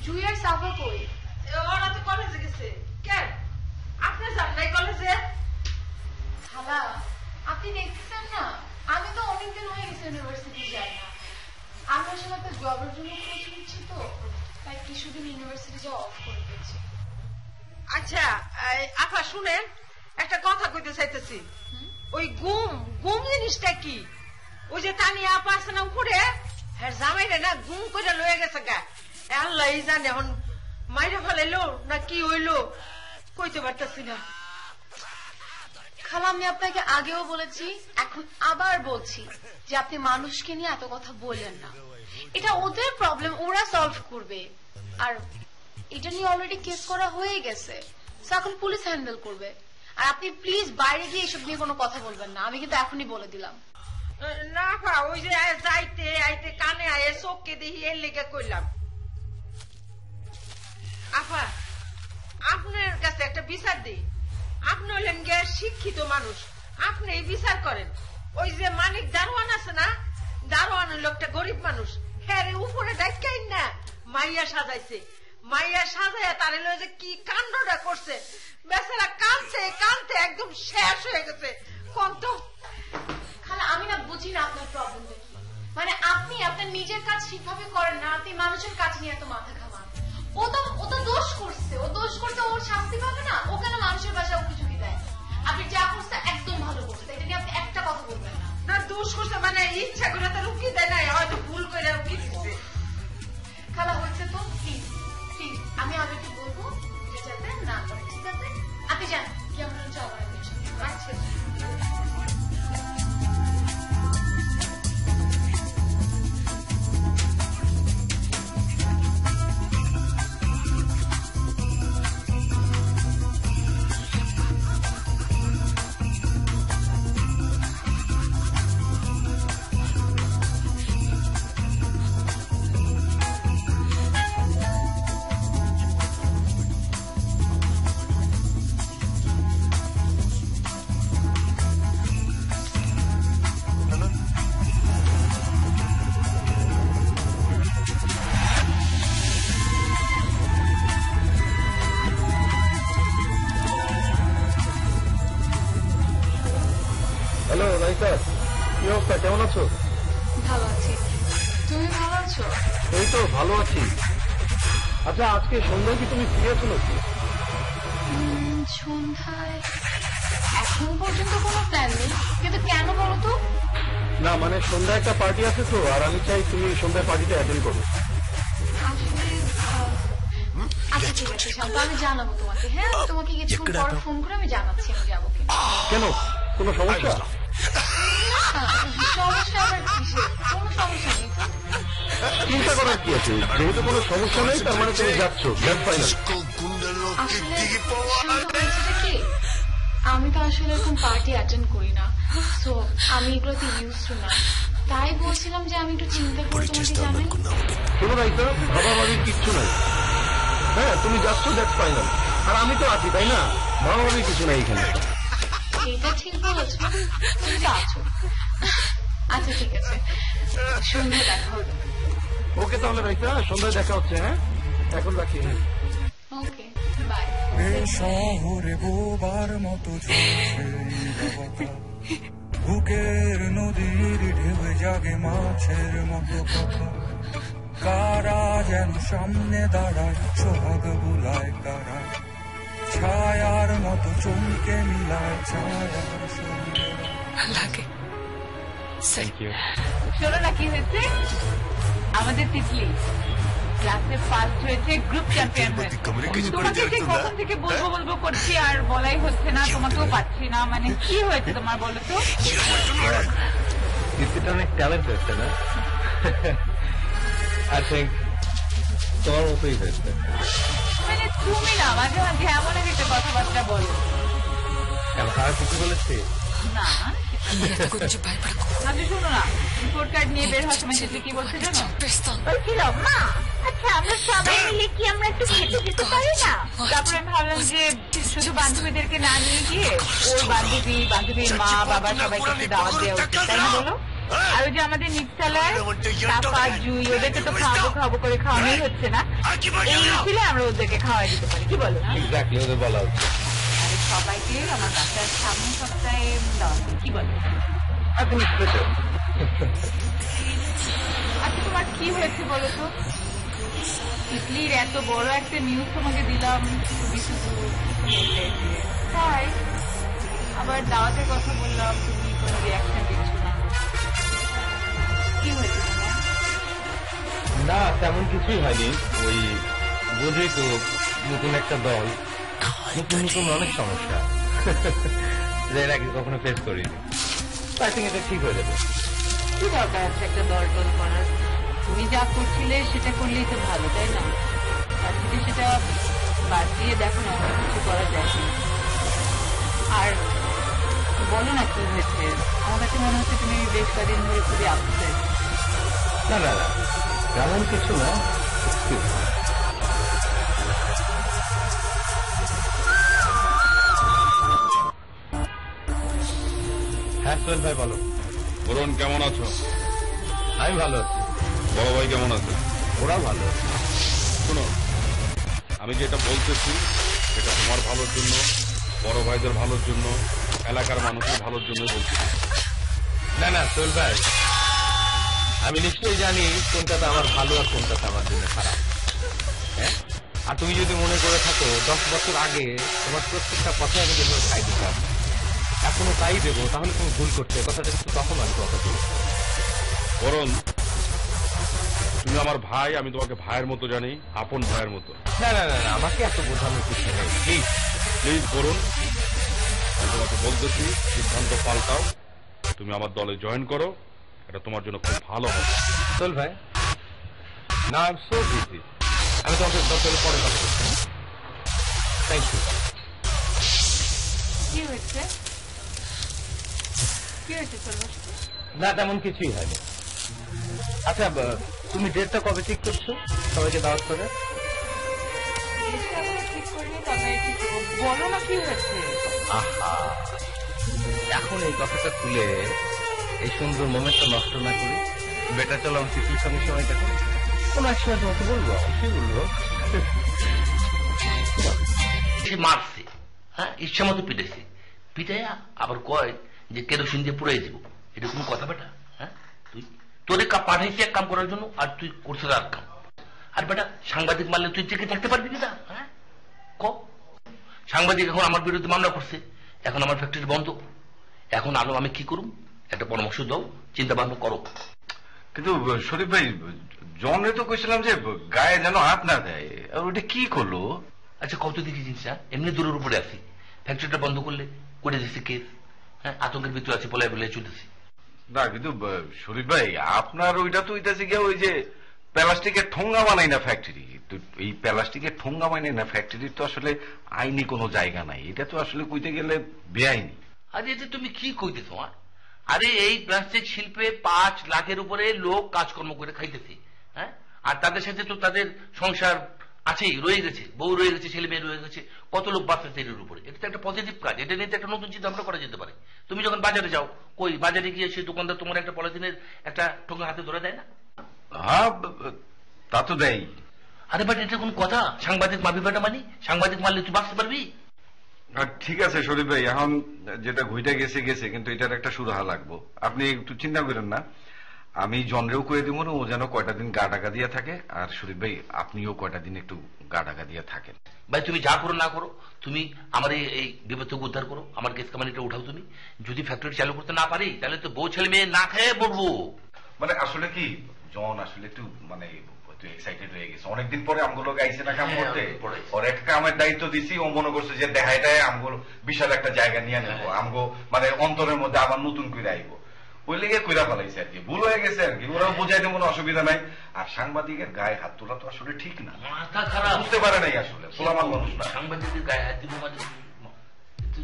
জুই আর সাফা কই? ওরা তো কলেজে গেছে। কেন আপনি যান নাই কলেজে? খালা আপনি দেখতেছেন না, আমি তো অনেকদিন হয়ে গেছে ইউনিভার্সিটি যাই না। আমি আসলে একটা জবের জন্য খোঁজ নিচ্ছি, তো তাই কিছুদিন ইউনিভার্সিটি যাওয়া অফ করে দিয়েছি। আচ্ছা আপা শুনেন, একটা কথা কইতে চাইতেছি। ওই গুম গুম জিনিসটা কি? ওই যে তানিয়া আপা আছে না উপরে, হ্যাঁ জামাইরে না গুম করে লয়ে গেছে গা। আল্লাহ জানে এখন মাইরে ফেলাইলো না কি হইলো, কইতে পারতেছি না। খালা আমি আপনাকে আগেও বলেছি, এখন আবার বলছি যে আপনি মানুষকে নিয়ে এত কথা বললেন না। এটা ওদের প্রবলেম, ওরা সলভ করবে। আর এটা নিয়ে অলরেডি কেস করা হয়ে গেছে, এখন পুলিশ হ্যান্ডেল করবে। আর আপনি প্লিজ বাইরে গিয়ে এসব নিয়ে কোনো কথা বলবেন না, আমি কিন্তু এখনই বলে দিলাম। না আপা ওই যে যাইতে আইতে কানে আয়ে চোখকে দেখি এর লেগে কইলাম। আপা আপনার কাছে একটা বিচার দিই, আপনি হলেন গে শিক্ষিত মানুষ, আপনি এই বিচার করেন। ওই যে মানিক দারোয়ান আছে না, দারোয়ান লোকটা গরিব মানুষ, হ্যাঁ উপরে ডাইকাই না মাইয়া সাজাইছে, মাইয়া সাজাইয়া তারে লয়ে যে কি কাণ্ডটা করছে, বেচারা কাঁদতে কাঁদতে একদম শেষ হয়ে গেছে। কোন তো খালা আমি না বুঝি না আপনার প্রবলেমটা কি। মানে আপনি আপনার নিজের কাজ ঠিকভাবে করেন না, আপনি মানুষের কাজ নিয়ে এত মাথা ঘামান। ও তো দোষ করছে, ওর শাস্তি পাবে না? ও কেন মানুষের বাসায় উকি ঝুঁকি দেয়? আপনি যা করছে একদম ভালো করছে, এটা নিয়ে আপনি একটা কথা বলবেন না। না দোষ করছে মানে ইচ্ছা করে তার উকি দেয় নাই, হয়তো ভুল করে উকি দিচ্ছে। খালা হচ্ছে তো, প্লিজ প্লিজ আমি আবেকে বলবো যে যাতে না করে, ঠিক আছে? আপনি যান কি আমরা যাওয়ার আচ্ছা। হ্যালো রাইতা, কি অবস্থা, কেমন আছো? ভালো আছি, তুমি ভালো আছো? এই তো ভালো আছি। আচ্ছা আজকে সন্ধ্যায় কি তুমি ফ্রি আছো নাকি? সন্ধ্যায় এখন পর্যন্ত কোনো প্ল্যান নেই, কিন্তু কেন বলো তো? না মানে সন্ধ্যায় একটা পার্টি আছে তো, আর আমি চাই তুমি সন্ধ্যায় পার্টিটা অ্যাটেন্ড করো। আসলে আচ্ছা ঠিক আছে শান্ত, আমি জানাবো তোমাকে। হ্যাঁ তোমাকে কিছুক্ষণ পর ফোন করে আমি জানাচ্ছি আমি যাবো কিনা। কেন, কোনো সমস্যা? সমস্যা আবার কিসের? কোনো সমস্যা নেই তো। চিন্তা করার কি আছে, যেহেতু কোনো সমস্যা নেই তার মানে তুমি যাচ্ছ, গ্র্যান্ড ফাইনাল। আসলে শান্ত হয়েছেটা কি, আমি তো আসলে এরকম পার্টি অ্যাটেন্ড করি না, তো আমি এগুলোতে ইউজ টু না। তাই বলছিলাম যে আমি একটু চিন্তা করে তোমাকে জানাই। শোনো রাইতা, ভাবাভাবির কিচ্ছু নাই। হ্যাঁ তুমি যাচ্ছ, দ্যাটস ফাইনাল। আর আমি তো আছি, তাই না? ভাবাভাবির কিছু নাই এখানে। এটা ঠিক বলেছো, তুমি তো আছো। আচ্ছা ঠিক আছে, সন্ধ্যায় দেখা হবে। ওকে তাহলে রাইতা, সন্ধ্যায় দেখা হচ্ছে। হ্যাঁ এখন রাখি। Okay bye. শহরে বোবার মতো বুকের নদীর ঢেউ জাগে মাছের মতো কথা, কারা যেন সামনে দাঁড়ায় সোহাগ বুলায় কারা, ছায়ার মতো চমকে মিলায় ছায়ার সঙ্গে লাগে। শোনো না কি হয়েছে, আমাদের তিতলি ক্লাসে ফার্স্ট হয়েছে, গ্রুপ চ্যাম্পিয়ন হয়েছে। তোমাকে যে কখন থেকে বলবো বলবো করছি আর বলাই হচ্ছে না, তোমাকেও পাচ্ছি না, মানে কি হয়েছে তোমার বলো তো? তিতলিটা অনেক ট্যালেন্ট হয়েছে না? আই থিঙ্ক তোমার মতোই হয়েছে। মানে তুমি না মাঝে মাঝে এমন একটা কথাবার্তা বলো। কেন, তারা কিছু বলেছে না আচ্ছা শোনো না, রিপোর্ট কার্ড নিয়ে বের হওয়ার সময় কি বলছে জানো? বলছিল মা আচ্ছা আমরা সবাই মিলে কি আমরা একটু খেতে যেতে পারি না? তারপরে আমি ভাবলাম যে শুধু বান্ধবীদেরকে না নিয়ে গিয়ে ওর বান্ধবীর মা বাবা সবাইকে একটু দাওয়াত দেওয়া উচিত, তাই না বলো? আর ওই যে আমাদের নিচতলায় চাপা জুই ওদেরকে তো খাওয়াবো করে খাওয়ানোই হচ্ছে না, এই মিছিলে আমরা ওদেরকে খাওয়াই দিতে পারি, কি বলো? এক্স্যাক্টলি, ওদের বলা হচ্ছে। আরে সবাইকে আমার বাচ্চার সামনে সপ্তাহে দেওয়া, কি বলো? তুমি স্পেশাল। আচ্ছা তোমার কি হয়েছে বলো তো? ইডলির এত বড় একটা নিউজ তোমাকে দিলাম, তুমি শুধু তাই আবার দাওয়াতের কথা বললাম, তুমি কোনো রিয়াকশন দিচ্ছ না, কি হয়েছে তোমার? না তেমন কিছুই হয়নি, ওই বোঝই তো নতুন একটা দল, নতুন নতুন অনেক সমস্যা যে এর আগে কখনো ফেস করিনি। আই থিঙ্ক এটা ঠিক হয়ে যাবে। কি দরকার আছে একটা দল টল করার? তুমি যা করছিলে সেটা করলেই তো ভালো, তাই না? আর যদি সেটা বাদ দিয়ে দেখো না অন্য কিছু করা যায় কি। আর বলো না কি হয়েছে, আমার কাছে মনে হচ্ছে তুমি বেশ কদিন ধরে খুবই আপসেট। না না না তেমন কিছু না। হ্যাঁ সোহেল ভাই বলো। বরুণ কেমন আছো? আমি ভালো আছি। বড় ভাই কেমন আছে? ওরা ভালো আছে। শোনো, আমি যেটা বলতেছি এটা তোমার ভালোর জন্য, বড় ভাইদের ভালোর জন্য, এলাকার মানুষের ভালোর জন্য বলছি। না না সোহেল ভাই, আমি নিশ্চয়ই জানি কোনটাতে আমার ভালো আর কোনটাতে আমার জন্য খারাপ। হ্যাঁ, আর তুমি যদি মনে করে থাকো 10 বছর আগে তোমার প্রত্যেকটা কথাই আমি যেভাবে খাই দিতাম এখনো তাই দেবো, তাহলে তুমি ভুল করছো। কথাটা কিন্তু তখন আমি কথা বলি। বরুণ, তুমি আমার ভাই, আমি তোমাকে ভাইয়ের মতো জানি, আপন ভাইয়ের মতো। না না না আমাকে এত বোঝানোর কিছু নেই, প্লিজ প্লিজ বরুণ, আমি তোমাকে বলতেছি সিদ্ধান্ত পাল্টাও, তুমি আমার দলে জয়েন করো, এটা তোমার জন্য খুব ভালো হবে। সোহেল ভাই, না আই এম সো বিজি, আমি তোমাকে দরকার পরে কথা বলছি। Thank you. কি হয়েছে? কি হয়েছে সর্বশ? না তেমন কিছুই হয়নি। আচ্ছা তুমি ডেটটা কবে ঠিক করছো সবাইকে দাওয়াত করে? ঠিক করিনি, তবে বলো না কি হয়েছে? আহা, এখন এই কথাটা তুলে এই সুন্দর মোমেন্টটা নষ্ট না করি, বেটার চলো আমার শিশুর সঙ্গে সময় দেখো, কোন এক সময় তোমাকে বলবো, অবশ্যই বলবো। মারছে, হ্যাঁ, ইচ্ছা মতো পিটাইছে, পিটাইয়া আবার কয় যে কেরোসিন দিয়ে পুড়াই দিব। এটা কোনো কথা বেটা? হ্যাঁ, তুই তোরে পাঠাইছি এক কাম করার জন্য, আর তুই করছিস আর কাম। আর বেটা সাংবাদিক মারলে তুই চেকে থাকতে পারবি কিনা? হ্যাঁ, ক সাংবাদিক এখন আমার বিরুদ্ধে মামলা করছে, এখন আমার ফ্যাক্টরি বন্ধ, এখন আলো আমি কি করুম? একটা পরামর্শ দাও, চিন্তা ভাবনা করো। কিন্তু শরীফ ভাই, জনে তো কইছিলাম যে গায়ে যেন হাত না দেয়, আর ওটা কি করলো? আচ্ছা কত দেখি জিনিস, এমনি দূরের উপরে আছি, ফ্যাক্টরিটা বন্ধ করলে করে দিচ্ছে কেস, হ্যাঁ, আতঙ্কের ভিতরে আছি, পলায় বলে চলতেছি। না কিন্তু শরীফ ভাই, আপনার ওইটা তো হইতেছে গিয়ে ওই যে প্লাস্টিকের ঠোঙ্গা বানাই না ফ্যাক্টরি, তো এই প্লাস্টিকের ঠোঙ্গা বানাই না ফ্যাক্টরির তো আসলে আইনি কোনো জায়গা নাই, এটা তো আসলে কইতে গেলে বেআইনি। আরে এটা তুমি কি কইতেছো? আরে এই প্লাস্টিক শিল্পে 5 লাখের উপরে লোক কাজকর্ম করে খাইতেছে, হ্যাঁ, আর তাদের সাথে তো তাদের সংসার আছেই, রয়ে গেছে, বউ রয়ে গেছে, ছেলে মেয়ে রয়ে গেছে, কত লোক বাঁচতেছে এর উপরে। এটা তো একটা পজিটিভ কাজ, এটা নিয়ে একটা নতুন চিন্তা ভাবনা করা যেতে পারে। তুমি যখন বাজারে যাও, কই বাজারে গিয়ে সেই দোকানদার তোমার একটা পলিথিনের একটা ঠোঙ্গা হাতে ধরে দেয় না? হ্যাঁ তা তো দেয়। আরে বাট এটা কোন কথা? সাংবাদিক মারবি বেটা, মানে সাংবাদিক মারলে তুই বাঁচতে পারবি? ঠিক আছে শরীফ ভাই, এখন যেটা ঘুইটা গেছে গেছে, কিন্তু এটার একটা সুরাহা লাগবো। আপনি একটু চিন্তা করেন না, আমি জনরেও কয়ে দিব না, ও যেন কয়টা দিন গা ঢাকা দিয়ে থাকে, আর শরীফ ভাই আপনিও কয়টা দিন একটু গা ঢাকা দিয়ে থাকেন। ভাই তুমি যা করো না করো, তুমি আমার এই বিপদ থেকে উদ্ধার করো, আমার কেস কামানিটা উঠাও তুমি। যদি ফ্যাক্টরি চালু করতে না পারি তাহলে তো বউ ছেলে মেয়ে না খেয়ে পড়বো। মানে আসলে কি জন আসলে একটু মানে এক্সাইটেড হয়ে গেছে, অনেকদিন পরে আমগুলো গাইছে না কাম করতে, ওর একটা কামের দায়িত্ব দিছি, ও মনে করছে যে দেখাইটায় আমগুলো বিশাল একটা জায়গা নিয়ে নেবো, আমগো মানে অন্তরের মধ্যে আবার নতুন করে আইবো, ওই লেগে কইরা ফেলাইছে আর কি, ভুল হয়ে গেছে আর কি, ওরাও বুঝাইতে কোনো অসুবিধা নাই। আর সাংবাদিকের গায়ে হাত তোলা তো আসলে ঠিক না, মাথা খারাপ, বুঝতে পারে নাই আসলে পোলামান মানুষ না, সাংবাদিকের গায়ে হাত দিব মানে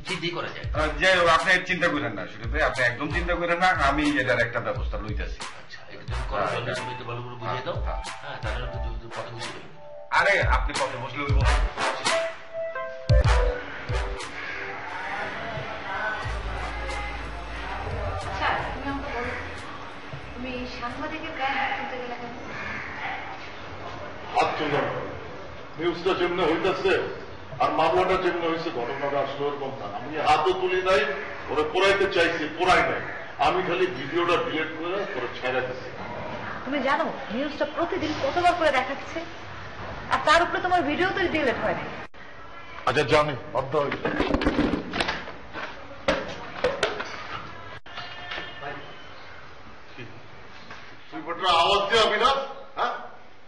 চিন্তাই করা যায়। যাই হোক, আপনি চিন্তা করেন না শরীফ ভাই, আপনি একদম চিন্তা করেন না, আমি এটার একটা ব্যবস্থা লইতেছি। আচ্ছা এটা তুমি করো, তুমি তো ভালো করে বুঝিয়ে দাও, হ্যাঁ, তাহলে কথা বুঝে দেবো। আরে আপনি কত বসলে ওই সাংবাদিকের গায়ে হাত তুলতে গেলে কেন? হাত তুললাম নিউজটা যেমনি হইতেছে আর মামলাটা যেমনি হয়েছে ঘটনাটা আসলে ওরকম না। আমি হাতও তুলি নাই, ওরা পড়াইতে চাইছি, পড়াই নাই। আমি খালি ভিডিওটা ডিলিট করে ওরা ছেড়ে দিচ্ছি। তুমি জানো নিউজটা প্রতিদিন কতবার করে দেখাচ্ছে, আর তার উপরে তোমার ভিডিও তো ডিলিট হয় না। আচ্ছা জানি অর্ধ হয়েছে। আওয়াজ দিয়ে আমি না, হ্যাঁ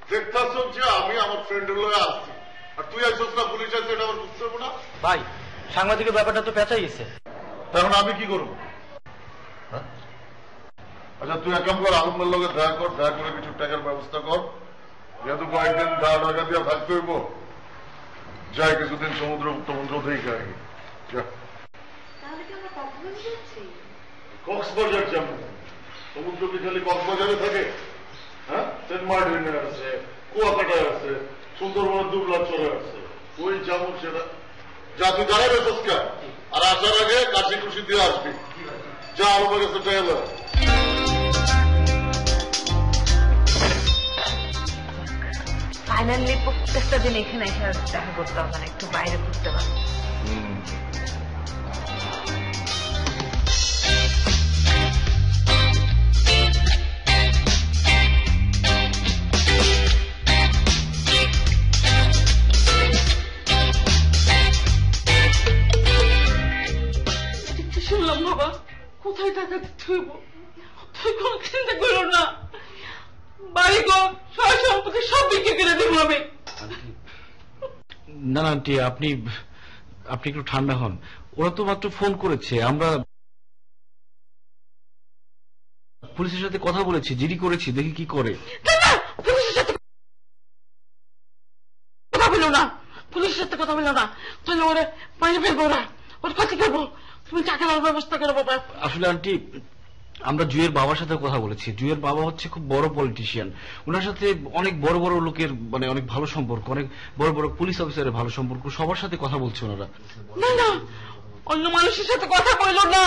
দেখতাছ যে আমি আমার ফ্রেন্ডের লয়ে আসছি, আর তুই আসছিস না পুলিশ আসছে, এটা আমার বুঝতে পারবো না। ভাই সাংবাদিকের ব্যাপারটা তো পেঁচাই গেছে, তখন আমি কি করবো? আচ্ছা তুই এক কাম কর, আলমের লোকের দেখা কর, দেখা করে কিছু টাকার ব্যবস্থা কর, যেহেতু কয়েকদিন গা ঢাকা দিয়ে থাকতে হইব, যাই কিছুদিন সমুদ্র টমুদ্র দেখে আগে। কক্সবাজার যাবো, সমুদ্র কি খালি কক্সবাজারে থাকে? হ্যাঁ, সেন্ট মার্টিনে আছে, কুয়াকাটায় আছে, সুন্দরবনের দুবলাচরে আছে, ওই যাবো সেটা যা তুই দাঁড়াবে সস্কা, আর আসার আগে কাশি খুশি দিয়ে আসবি। যা আমার কাছে চাইলে ফাইনালি প্রত্যেকটা দিন এখানে এসে দেখা করতে হবে না, একটু বাইরে ঘুরতে পারবো। শুনলাম বাবা, কোথায় টাকা দিতে হইব? তুই কোন চিন্তা করো না, বাড়ি ঘর সয় সম্পত্তি সব বিক্রি করে দেব আমি। না না আন্টি, আপনি একটু ঠান্ডা হন। ওরা তো মাত্র ফোন করেছে, আমরা পুলিশের সাথে কথা বলেছি, জিডি করেছি, দেখি কি করে। পুলিশের সাথে কথা বলো না, পুলিশের সাথে কথা বলো না, তাহলে ওরে বাইরে ফেলবো না, ওর কাছে করবো। তুমি টাকা দেওয়ার ব্যবস্থা করো বাবা। আসলে আন্টি আমরা জুয়ের বাবার সাথে কথা বলেছি। জুয়ের বাবা হচ্ছে খুব বড় পলিটিশিয়ান, ওনার সাথে অনেক বড় বড় লোকের মানে অনেক ভালো সম্পর্ক, অনেক বড় বড় পুলিশ অফিসারের ভালো সম্পর্ক, সবার সাথে কথা বলছে ওনারা। না না, অন্য মানুষের সাথে কথা বললো না,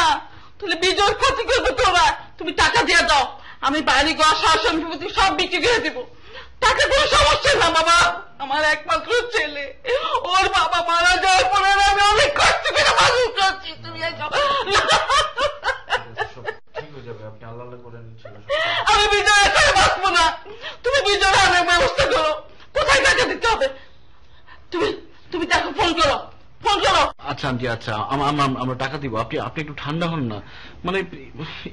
তাহলে বিজয় ক্ষতি করবে তোরা। তুমি টাকা দিয়ে দাও, আমি বাড়ি ঘর সয় সম্পত্তি সব বিক্রি করে দেবো। টাকা কোনো সমস্যা না বাবা, আমার একমাত্র ছেলে, ওর বাবা মারা যাওয়ার পরে আমি অনেক কষ্ট করে মানুষ করছি। তুমি আমি বিজয় এখানে বাঁচবো না, তুমি বিজয় আনার ব্যবস্থা করো। কোথায় টাকা দিতে হবে তুমি তাকে ফোন করো, ফোন করো। আচ্ছা আন্টি, আচ্ছা আমরা টাকা দিব। আপনি একটু ঠান্ডা হন না, মানে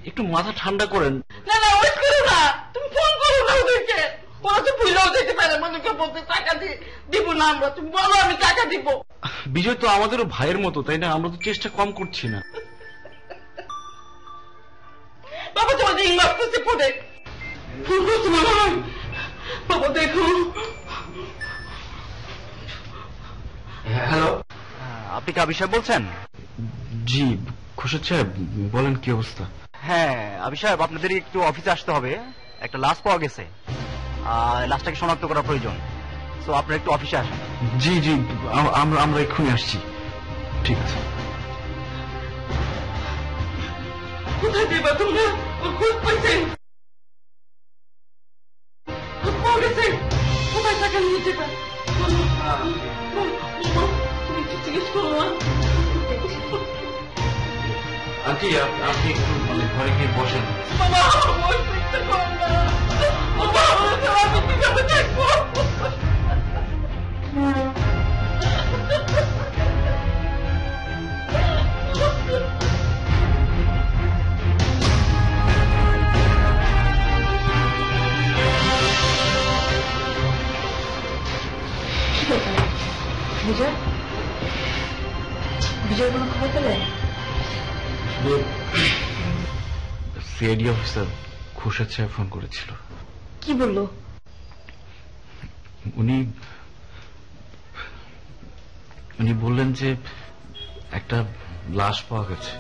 একটু মাথা ঠান্ডা করেন। না না ওয়েট করো না, তুমি ফোন করো না ওদেরকে, ওরা তো ভুলেও যেতে পারে, মনেকে বলতে টাকা দিব না আমরা। তুমি বলো আমি টাকা দিব। বিজয় তো আমাদেরও ভাইয়ের মতো, তাই না? আমরা তো চেষ্টা কম করছি না। বাবা তোমার রিং মারতেছে ফোনে, ফোন করতে মনে হয়। বাবা দেখো। হ্যালো, আপনি কি আবির সাহেব বলছেন? জি খুশি সাহেব, বলেন কি অবস্থা? হ্যাঁ আবির সাহেব, আপনাদের একটু অফিসে আসতে হবে, একটা লাশ পাওয়া গেছে, লাশটাকে শনাক্ত করা প্রয়োজন। তো আপনারা একটু অফিসে আসেন। জি জি, আমরা এক্ষুনি আসছি। ঠিক আছে। কোথায় দেবা তোমরা? ওর খোঁজ পাইছে? পাওয়া গেছে? কোথায় টাকা নিয়ে যেটা? তুমি একটু জিজ্ঞেস করো না। আন্টি আপনি একটু ঘরে গিয়ে বসেন। বাবা আমার চিন্তা করো না, বাবা আমি কিভাবে থাকবো? বিজয় কোনো খবর পেলে? সিআইডি অফিসার খুরশেদ সাহেব ফোন করেছিল। কি বললো? উনি বললেন যে একটা লাশ পাওয়া গেছে।